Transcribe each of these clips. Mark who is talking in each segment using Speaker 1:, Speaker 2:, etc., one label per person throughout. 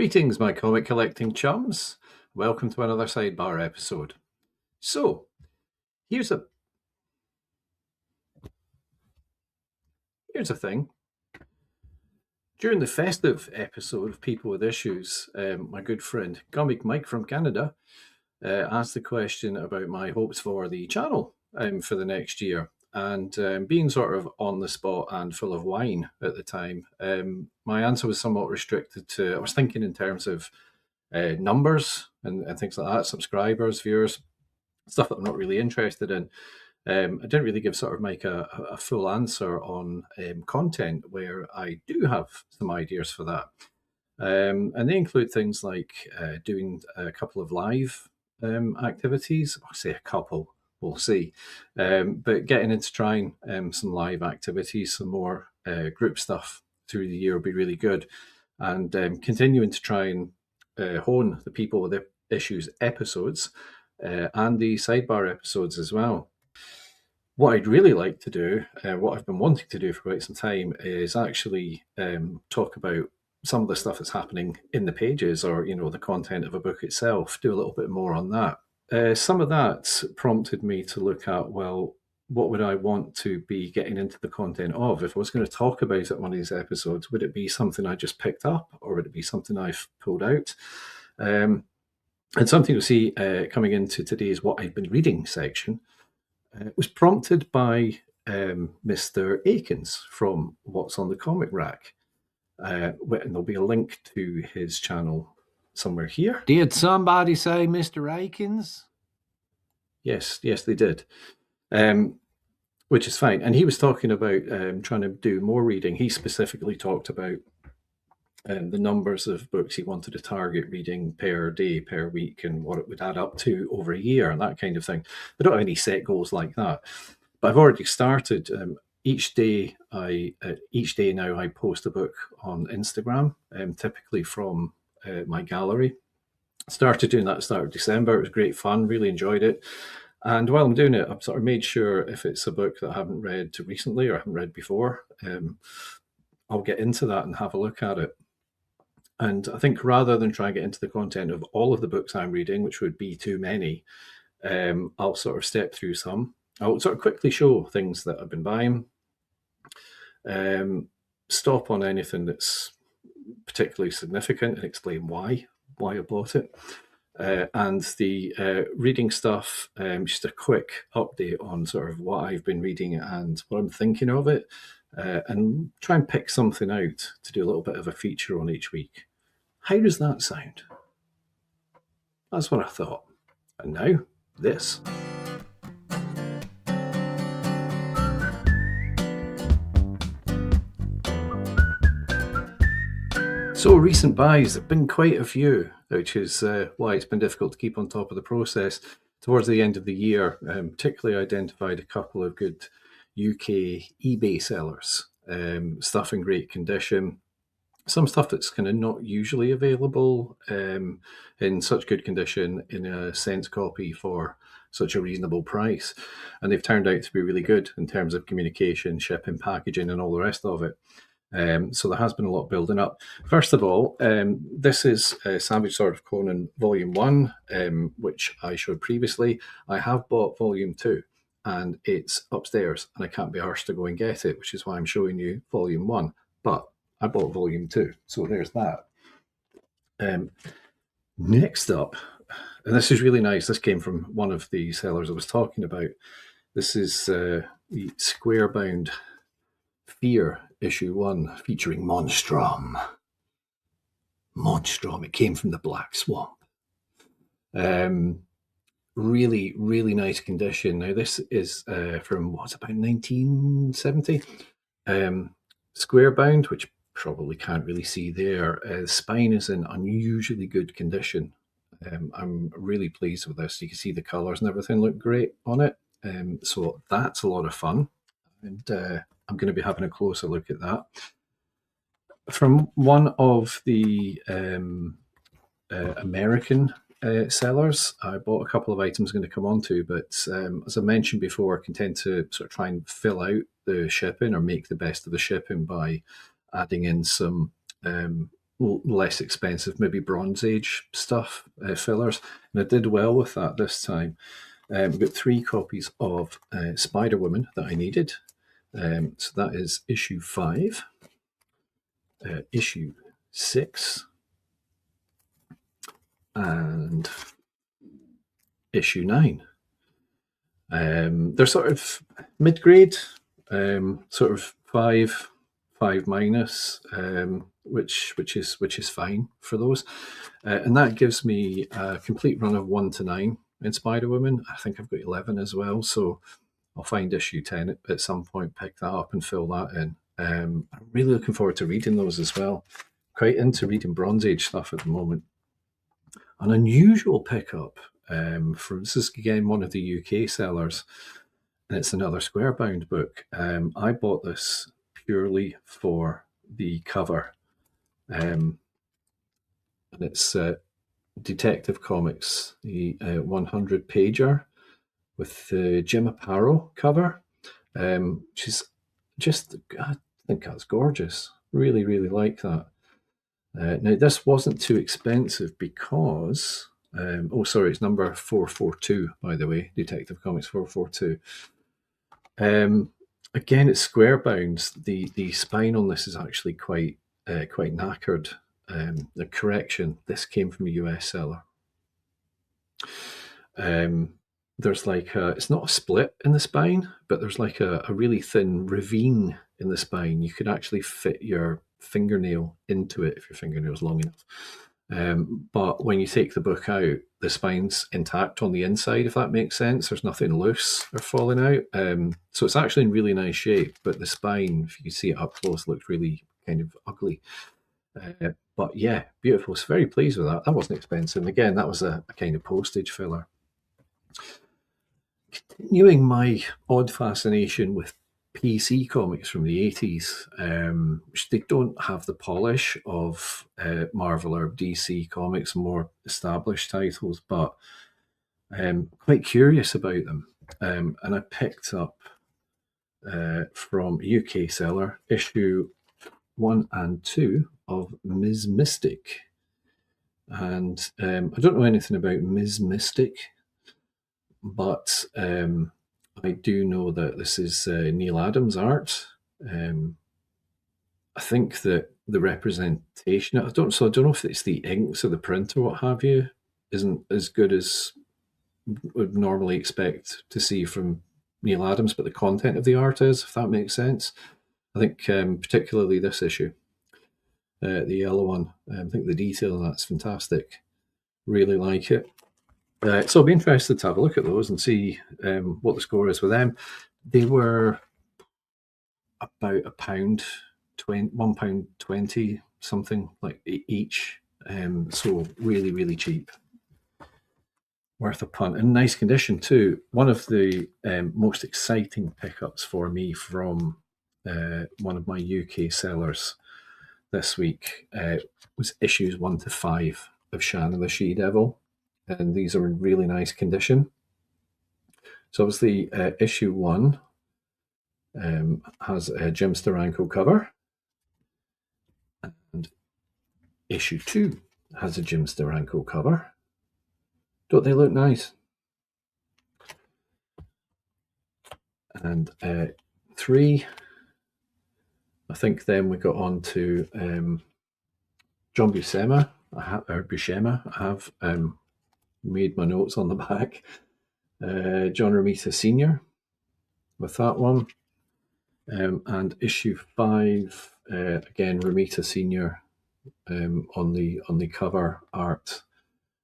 Speaker 1: Greetings, my comic collecting chums. Welcome to another Sidebar episode. So, here's a thing. During the festive episode of People with Issues, my good friend Comic Mike from Canada asked the question about my hopes for the channel for the next year. And being sort of on the spot and full of wine at the time, my answer was somewhat restricted to, I was thinking in terms of numbers and things like that, subscribers, viewers, stuff that I'm not really interested in. I didn't really give sort of Mike a full answer on content where I do have some ideas for that. And they include things like doing a couple of live activities. I'll say a couple, we'll see. But getting into trying some live activities, some more group stuff through the year will be really good. And continuing to try and hone the People with Issues episodes and the Sidebar episodes as well. What I'd really like to do, what I've been wanting to do for quite some time, is actually talk about some of the stuff that's happening in the pages, or the content of a book itself. Do a little bit more on that. Some of that prompted me to look at, well, what would I want to be getting into the content of? If I was going to talk about it in one of these episodes, would it be something I just picked up, or would it be something I've pulled out? And something you'll see coming into today's What I've Been Reading section was prompted by Mr. Akins from What's on the Comic Rack. And there'll be a link to his channel somewhere here.
Speaker 2: Did somebody say Mr. Akins?
Speaker 1: Yes, they did. Which is fine. And he was talking about trying to do more reading. He specifically talked about the numbers of books he wanted to target reading per day, per week, and what it would add up to over a year and that kind of thing. I don't have any set goals like that, but I've already started. Each day now I post a book on Instagram, typically from my gallery. Started doing that at the start of December. It was great fun, really enjoyed it. And while I'm doing it, I've sort of made sure if it's a book that I haven't read recently or haven't read before, I'll get into that and have a look at it. And I think rather than try and get into the content of all of the books I'm reading, which would be too many, I'll sort of step through some. I'll sort of quickly show things that I've been buying, stop on anything that's particularly significant and explain why I bought it. And the reading stuff, just a quick update on sort of what I've been reading and what I'm thinking of it, and try and pick something out to do a little bit of a feature on each week. How does that sound? That's what I thought. And now, this. So recent buys, there have been quite a few, which is why it's been difficult to keep on top of the process. Towards the end of the year, particularly identified a couple of good UK eBay sellers, stuff in great condition. Some stuff that's kind of not usually available in such good condition in a sense copy for such a reasonable price. And they've turned out to be really good in terms of communication, shipping, packaging, and all the rest of it. So there has been a lot building up. First of all, this is Savage Sword of Conan Volume 1, which I showed previously. I have bought Volume 2, and it's upstairs, and I can't be arsed to go and get it, which is why I'm showing you Volume 1. But I bought Volume 2, so there's that. Next up, and this is really nice, this came from one of the sellers I was talking about. This is the square-bound Fear Issue 1 featuring Monstrom. It came from the Black Swamp. Really, really nice condition. Now, this is from, about 1970? Square bound, which probably can't really see there. The spine is in unusually good condition. I'm really pleased with this. You can see the colours and everything look great on it. So that's a lot of fun. And I'm going to be having a closer look at that. From one of the American sellers, I bought a couple of items I'm going to come on to, but as I mentioned before, I can tend to sort of try and fill out the shipping or make the best of the shipping by adding in some less expensive, maybe Bronze Age stuff, fillers, and I did well with that this time. We've got 3 copies of Spider Woman that I needed. So that is issue 5, issue 6, and issue 9. They're sort of mid-grade, sort of five minus, which is fine for those, and that gives me a complete run of 1 to 9 in Spider Woman. I think I've got 11 as well, so I'll find issue 10 at some point, pick that up and fill that in. I'm really looking forward to reading those as well. Quite into reading Bronze Age stuff at the moment. An unusual pickup from, this is again one of the UK sellers, and it's another square bound book. I bought this purely for the cover, and it's Detective Comics, the 100 pager with the Jim Aparo cover, which is just, I think that's gorgeous. Really, really like that. Now, this wasn't too expensive because, it's number 442, by the way, Detective Comics 442. Again, it's square bound. The spine on this is actually quite knackered. The correction, this came from a US seller. There's like it's not a split in the spine, but there's like a really thin ravine in the spine. You could actually fit your fingernail into it if your fingernail's long enough. But when you take the book out, the spine's intact on the inside, if that makes sense. There's nothing loose or falling out. So it's actually in really nice shape, but the spine, if you can see it up close, looks really kind of ugly. But yeah, beautiful. So very pleased with that. That wasn't expensive. And again, that was a kind of postage filler. Continuing my odd fascination with PC comics from the 80s, which they don't have the polish of Marvel or DC comics, more established titles, but quite curious about them. And I picked up from a UK seller issue 1 and 2 of Ms. Mystic. And I don't know anything about Ms. Mystic, but I do know that this is Neil Adams' art. I think that the representation, I don't know if it's the inks or the print or what have you, isn't as good as would normally expect to see from Neil Adams, but the content of the art is, if that makes sense. I think particularly this issue, the yellow one, I think the detail on that's fantastic. Really like it. So I'll be interested to have a look at those and see what the score is with them. They were about £1.20, something like each. So really, really cheap. Worth a punt. In nice condition too. One of the most exciting pickups for me from one of my UK sellers this week was issues 1 to 5 of Shanna the She-Devil. And these are in really nice condition. So obviously issue 1 has a Jim Steranko cover, and issue 2 has a Jim Steranko cover. Don't they look nice? And 3, I think then we got on to John Buscema. I have made my notes on the back. John Romita Sr. with that one. And issue 5, again, Romita Sr. On the cover art.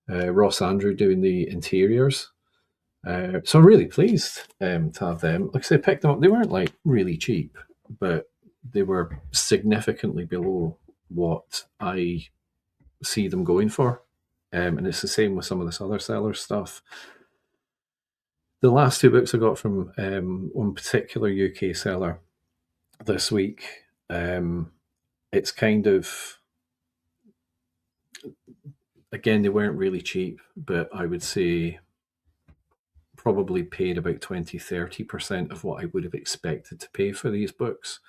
Speaker 1: Ross Andrew doing the interiors. So I'm really pleased to have them. Like I said, picked them up. They weren't like really cheap, but they were significantly below what I see them going for. And it's the same with some of this other seller stuff. The last 2 books I got from one particular UK seller this week, it's kind of, again, they weren't really cheap, but I would say probably paid about 20-30% of what I would have expected to pay for these books.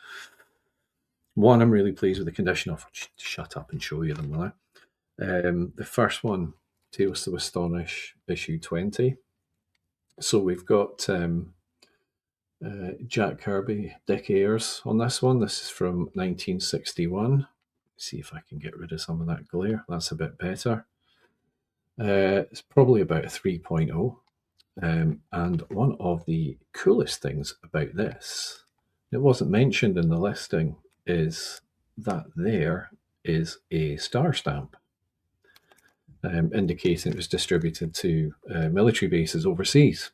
Speaker 1: One, I'm really pleased with the condition of. Shut up and show you them now. The first one, Tales to Astonish, issue 20. So we've got Jack Kirby, Dick Ayers on this one. This is from 1961. See if I can get rid of some of that glare. That's a bit better. It's probably about a 3.0. And one of the coolest things about this, it wasn't mentioned in the listing, is that there is a star stamp indicating it was distributed to military bases overseas.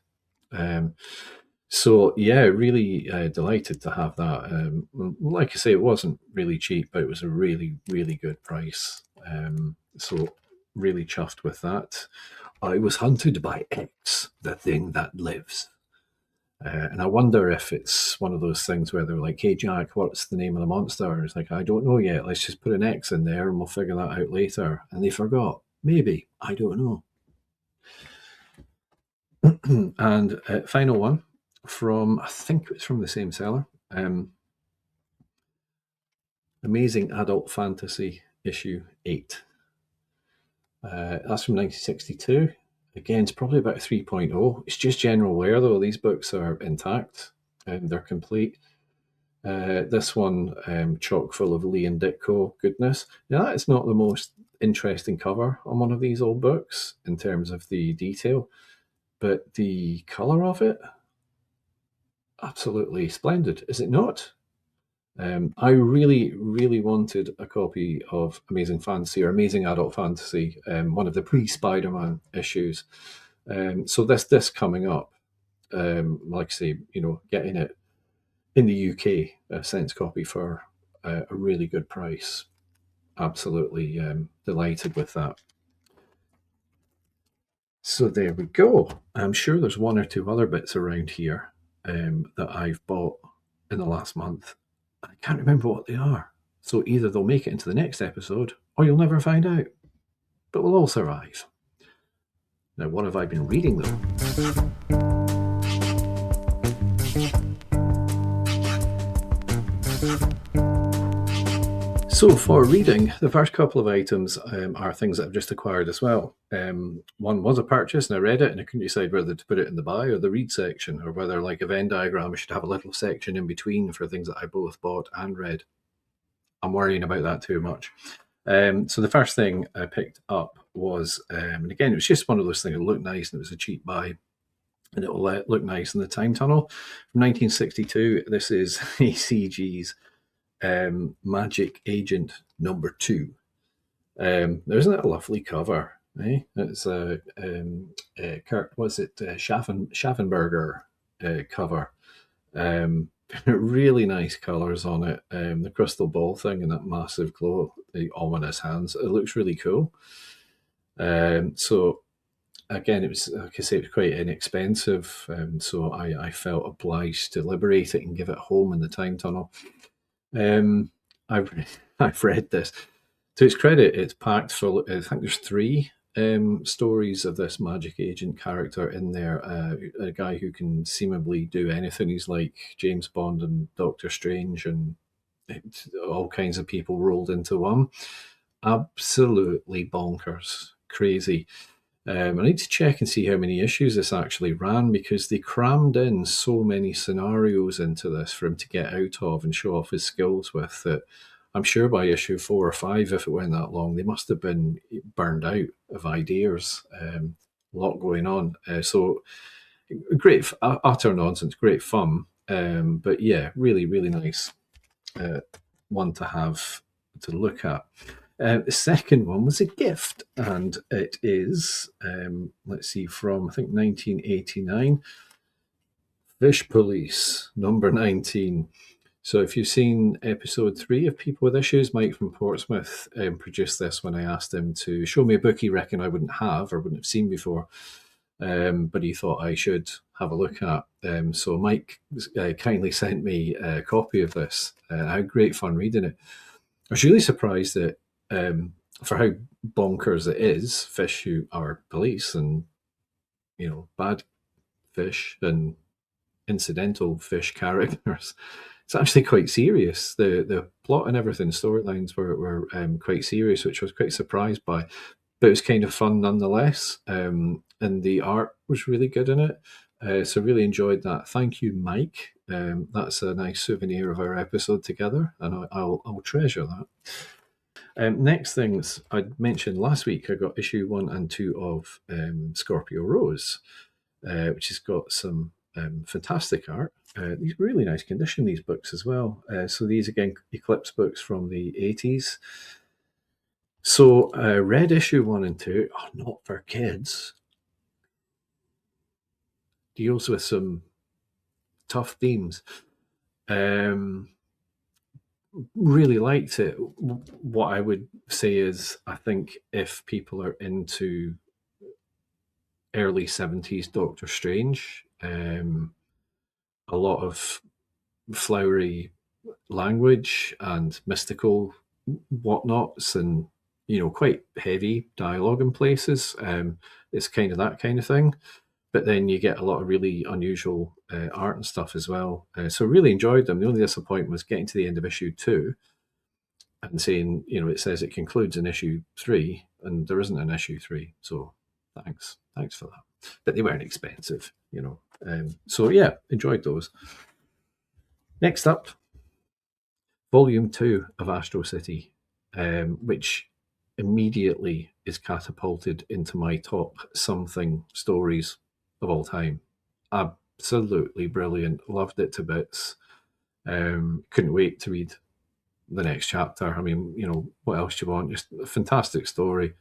Speaker 1: So yeah, really delighted to have that. Like I say, it wasn't really cheap, but it was a really, really good price. So really chuffed with that. I was hunted by X, the thing that lives. And I wonder if it's one of those things where they're like, "Hey Jack, what's the name of the monster?" And it's like, "I don't know yet. Let's just put an X in there and we'll figure that out later." And they forgot. Maybe. I don't know. And final one from, I think it's from the same seller. Amazing Adult Fantasy, issue 8. That's from 1962. Again, it's probably about a 3.0. It's just general wear, though. These books are intact and they're complete. This one, chock full of Lee and Ditko goodness. Now, that is not the most interesting cover on one of these old books in terms of the detail, but the colour of it, absolutely splendid, is it not? I really, really wanted a copy of Amazing Fantasy or Amazing Adult Fantasy, one of the pre-Spider-Man issues. So this coming up, like I say, getting it in the UK, a sense copy for a really good price. Absolutely delighted with that. So there we go. I'm sure there's one or two other bits around here that I've bought in the last month. I can't remember what they are. So either they'll make it into the next episode or you'll never find out. But we'll all survive. Now, what have I been reading though? So for reading, the first couple of items are things that I've just acquired as well. One was a purchase and I read it and I couldn't decide whether to put it in the buy or the read section, or whether, like a Venn diagram, I should have a little section in between for things that I both bought and read. I'm worrying about that too much. So the first thing I picked up was, and again, it was just one of those things that looked nice and it was a cheap buy. And it will look nice in the time tunnel. From 1962, this is ACG's Magic Agent #2. Isn't it a lovely cover? Eh? It's Kurt, was it Schaffenberger cover? Really nice colours on it. The crystal ball thing and that massive glow, the ominous hands. It looks really cool. So again, it was, like I say, it was quite inexpensive. So I felt obliged to liberate it and give it home in the time tunnel. I've read this. To its credit, it's packed full. I think there's 3 stories of this magic agent character in there. A guy who can seemingly do anything. He's like James Bond and Doctor Strange and all kinds of people rolled into one. Absolutely bonkers, crazy. I need to check and see how many issues this actually ran, because they crammed in so many scenarios into this for him to get out of and show off his skills with, that I'm sure by issue 4 or 5, if it went that long, they must have been burned out of ideas. A lot going on. So great, utter nonsense, great fun. But yeah, really, really nice one to have to look at. The second one was a gift, and it is, let's see, from I think 1989, Fish Police #19. So if you've seen episode 3 of People with Issues, Mike from Portsmouth produced this when I asked him to show me a book he reckoned I wouldn't have or wouldn't have seen before, but he thought I should have a look at. So Mike kindly sent me a copy of this. I had great fun reading it. I was really surprised that for how bonkers it is, fish who are police and, bad fish and incidental fish characters it's actually quite serious. The plot and everything, storylines were quite serious, which I was quite surprised by. But it was kind of fun nonetheless. And the art was really good in it. So really enjoyed that. Thank you, Mike. That's a nice souvenir of our episode together, and I'll treasure that. Next things I mentioned last week, I got issue 1 and 2 of Scorpio Rose, which has got some fantastic art. These really nice condition, these books as well. So these again, Eclipse books from the 80s. So read issue 1 and 2 are not for kids. Deals with some tough themes. Really liked it. What I would say is, I think if people are into early 70s Doctor Strange, a lot of flowery language and mystical whatnots, and quite heavy dialogue in places. It's kind of that kind of thing. But then you get a lot of really unusual art and stuff as well. So really enjoyed them. The only disappointment was getting to the end of issue 2 and saying, it says it concludes in issue 3, and there isn't an issue 3. So thanks for that. But they weren't expensive. So yeah, enjoyed those. Next up, Volume 2 of Astro City, which immediately is catapulted into my top something stories of all time. Absolutely brilliant. Loved it to bits. Couldn't wait to read the next chapter. I mean, what else do you want? Just a fantastic story.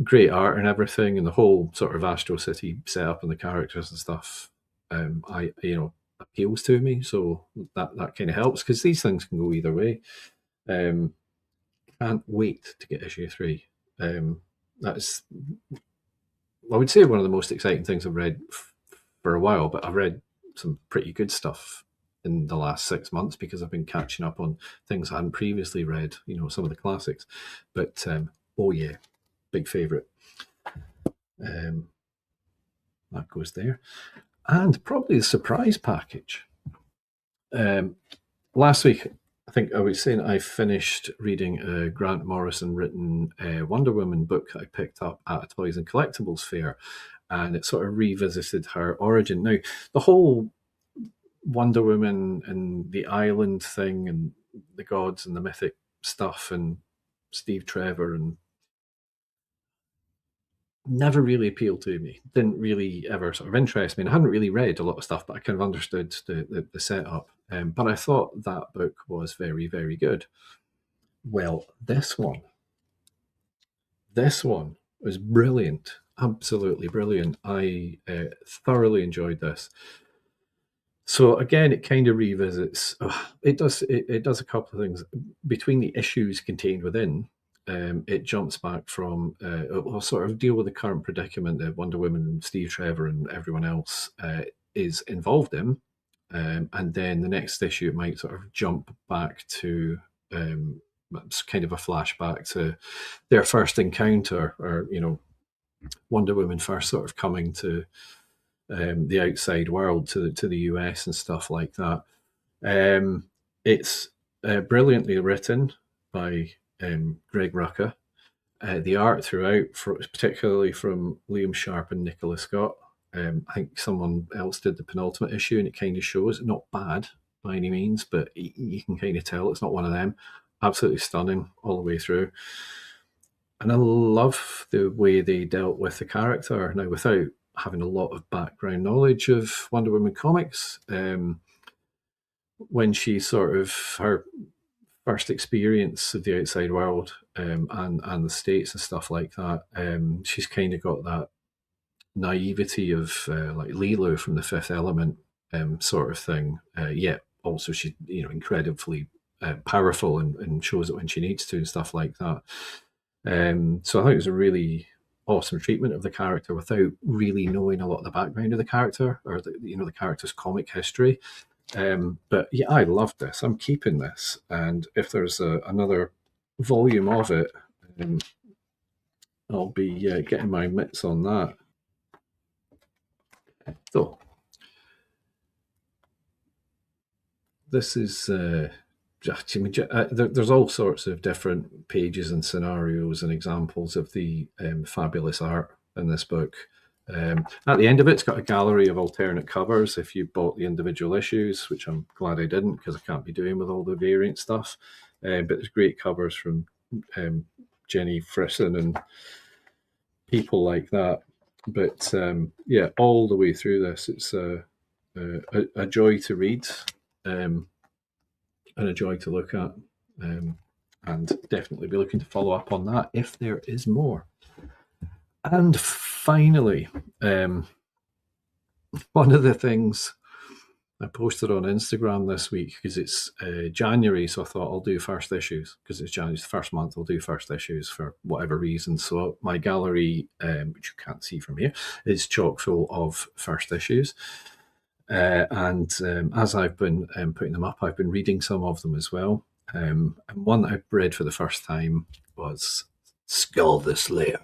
Speaker 1: Great art and everything, and the whole sort of Astro City setup and the characters and stuff. Appeals to me, so that kind of helps, because these things can go either way. Can't wait to get issue 3. That's, I would say, one of the most exciting things I've read for a while, but I've read some pretty good stuff in the last 6 months because I've been catching up on things I hadn't previously read, some of the classics. But oh yeah, big favourite. That goes there. And probably the surprise package. Last week, I think I was saying I finished reading a Grant Morrison written Wonder Woman book I picked up at a Toys and Collectibles fair, and it sort of revisited her origin. Now, the whole Wonder Woman and the island thing and the gods and the mythic stuff and Steve Trevor and never really appealed to me. Didn't really ever sort of interest me. And I hadn't really read a lot of stuff, but I kind of understood the setup. But I thought that book was very, very good. Well, this one was brilliant. Absolutely brilliant. I thoroughly enjoyed this. So again, it kind of revisits. It does a couple of things between the issues contained within. It jumps back from, will sort of deal with the current predicament that Wonder Woman and Steve Trevor and everyone else is involved in, and then the next issue it might sort of jump back to it's kind of a flashback to their first encounter, or Wonder Woman first sort of coming to the outside world, to the US and stuff like that. It's brilliantly written by Greg Rucka. The art throughout, particularly from Liam Sharp and Nicola Scott. I think someone else did the penultimate issue, and it kind of shows. Not bad by any means, but you can kind of tell it's not one of them. Absolutely stunning all the way through. And I love the way they dealt with the character. Now, without having a lot of background knowledge of Wonder Woman comics, when she sort of, her first experience of the outside world, and the States and stuff like that, she's kind of got that naivety of like Lilo from The Fifth Element sort of thing. Yet also she's incredibly powerful and shows it when she needs to and stuff like that. So I think it was a really awesome treatment of the character without really knowing a lot of the background of the character, or the character's comic history. But yeah, I loved this. I'm keeping this, and if there's another volume of it, I'll be getting my mitts on that. So this is there's all sorts of different pages and scenarios and examples of the fabulous art in this book. At the end of it, it's got a gallery of alternate covers if you bought the individual issues, which I'm glad I didn't because I can't be doing with all the variant stuff. But there's great covers from Jenny Frisson and people like that. But yeah, all the way through this, it's a joy to read and a joy to look at. And definitely be looking to follow up on that if there is more. And finally, one of the things I posted on Instagram this week, because it's January, so I thought I'll do first issues, because it's January's the first month, I'll do first issues for whatever reason. So my gallery, which you can't see from here, is chock full of first issues. And as I've been putting them up, I've been reading some of them as well. And one I've read for the first time was Skull the Slayer,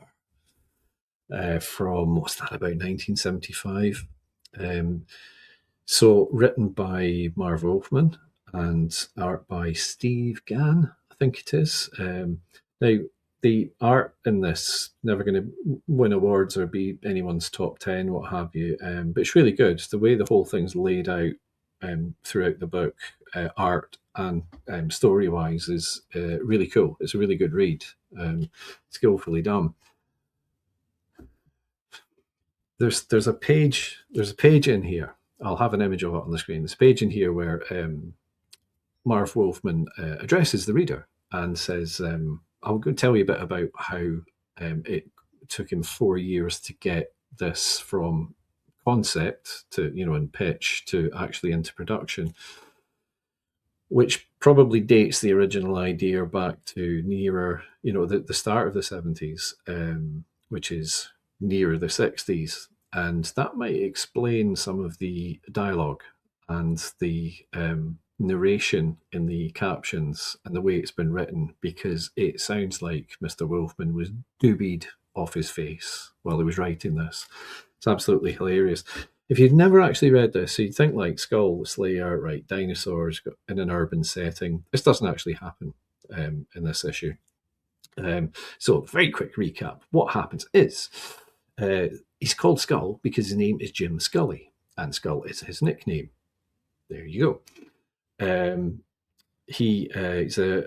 Speaker 1: from, what's that, about 1975. So written by Marv Wolfman and art by Steve Gann, I think it is. Now, the art in this never going to win awards or be anyone's top 10, what have you, but it's really good. The way the whole thing's laid out throughout the book, art and story-wise, is really cool. It's a really good read, skillfully done. There's a page in here. I'll have an image of it on the screen. There's a page in here where Marv Wolfman addresses the reader and says, I'll go tell you a bit about how it took him 4 years to get this from concept to, and pitch to actually into production, which probably dates the original idea back to nearer, the start of the 70s, which is near the 60s. And that might explain some of the dialogue and the narration in the captions and the way it's been written, because it sounds like Mr. Wolfman was doobied off his face while he was writing this. It's absolutely hilarious. If you'd never actually read this, so you'd think like Skull, Slayer, right, dinosaurs in an urban setting. This doesn't actually happen in this issue. So, very quick recap. What happens is he's called Skull because his name is Jim Scully, and Skull is his nickname. There you go. He's a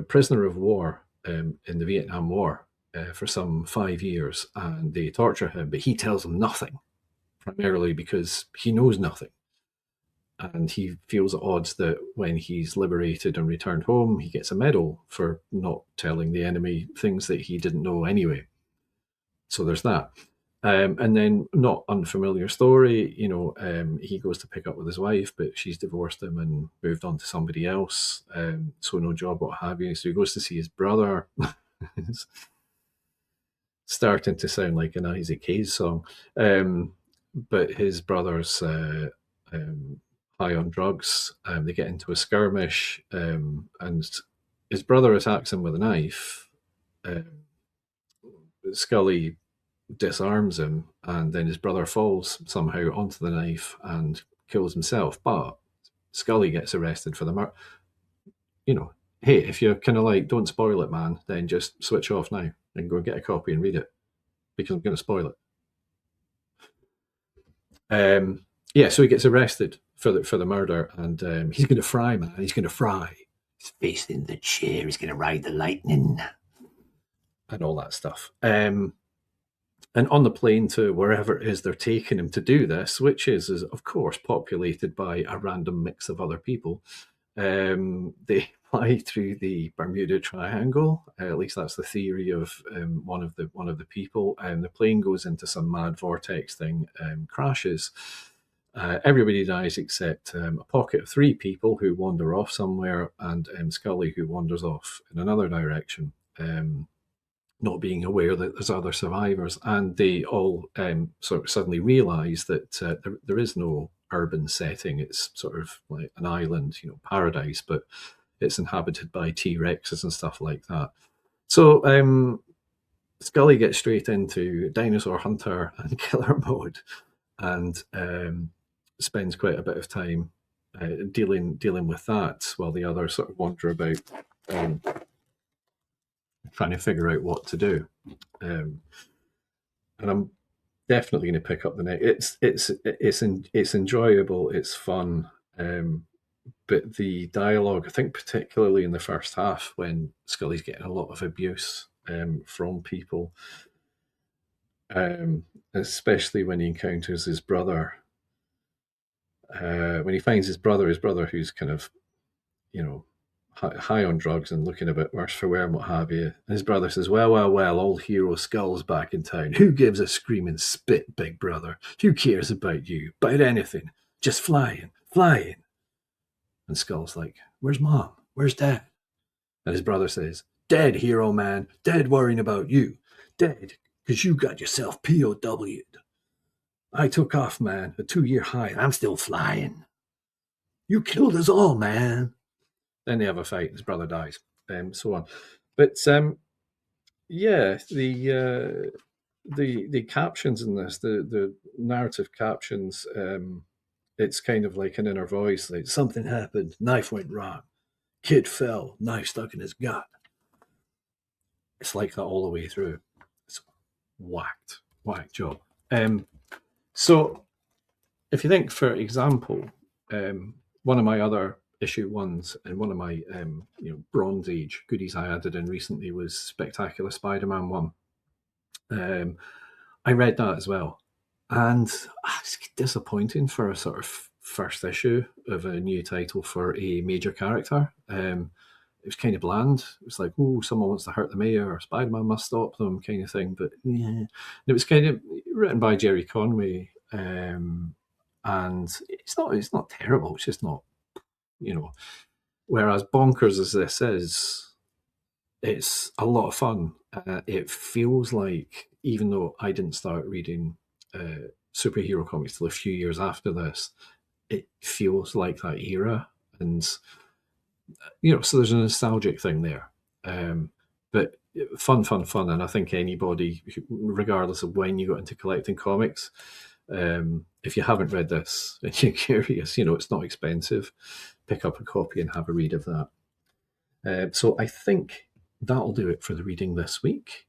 Speaker 1: prisoner of war in the Vietnam War for some 5 years, and they torture him, but he tells them nothing, primarily because he knows nothing. And he feels at odds that when he's liberated and returned home, he gets a medal for not telling the enemy things that he didn't know anyway. So there's that. And then, not unfamiliar story, he goes to pick up with his wife, but she's divorced him and moved on to somebody else. So no job, what have you. So he goes to see his brother. It's starting to sound like an Isaac Hayes song. But his brother's high on drugs. They get into a skirmish, and his brother attacks him with a knife. Scully disarms him, and then his brother falls somehow onto the knife and kills himself. But Scully gets arrested for the murder. Hey, if you're kind of like, don't spoil it, man, then just switch off now and go and get a copy and read it, because I'm going to spoil it. Yeah, so he gets arrested for the murder, and he's going to fry, man. He's going to fry. He's facing the chair. He's going to ride the lightning and all that stuff. And on the plane to wherever it is they're taking him to do this, which is of course populated by a random mix of other people, they fly through the Bermuda Triangle. At least that's the theory of one of the people. And the plane goes into some mad vortex thing, crashes. Everybody dies except a pocket of 3 people who wander off somewhere, and Scully, who wanders off in another direction. Not being aware that there's other survivors, and they all sort of suddenly realise that there is no urban setting. It's sort of like an island, paradise, but it's inhabited by T-Rexes and stuff like that. So Scully gets straight into dinosaur hunter and killer mode, and spends quite a bit of time dealing with that, while the others sort of wander about um, trying to figure out what to do. And I'm definitely going to pick up the next. It's enjoyable. It's fun. But the dialogue, I think, particularly in the first half, when Scully's getting a lot of abuse from people, especially when he encounters his brother. When he finds his brother who's kind of, you know, high on drugs and looking a bit worse for wear and what have you. And his brother says, well, old hero Skull's back in town. Who gives a screaming spit, big brother? Who cares about you? About anything? Just flying. And Skull's like, where's mom? Where's dad? And his brother says, dead, hero man. Dead worrying about you. Dead because you got yourself POW'd. I took off, man, a 2-year high, and I'm still flying. You killed us all, man. Then they have a fight. His brother dies, so on. But yeah, the captions in this, the narrative captions, it's kind of like an inner voice, like something happened, knife went wrong, kid fell, knife stuck in his gut. It's like that all the way through. It's whacked job. So if you think, for example, one of my other issue ones and one of my Bronze Age goodies I added in recently was Spectacular Spider-Man 1. I read that as well, and it's disappointing for a sort of first issue of a new title for a major character. It was kind of bland. It was like, oh, someone wants to hurt the mayor, or Spider-Man must stop them, kind of thing. But yeah, and it was kind of written by Jerry Conway, and it's not terrible. It's just not, Whereas bonkers as this is, it's a lot of fun. It feels like, even though I didn't start reading superhero comics till a few years after this, it feels like that era. And, so there's a nostalgic thing there. But fun. And I think anybody, regardless of when you got into collecting comics, if you haven't read this and you're curious, it's not expensive. Pick up a copy and have a read of that. So I think that'll do it for the reading this week.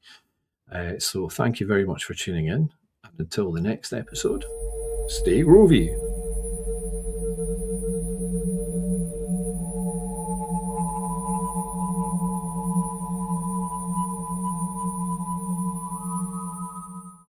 Speaker 1: So thank you very much for tuning in. And until the next episode, stay groovy.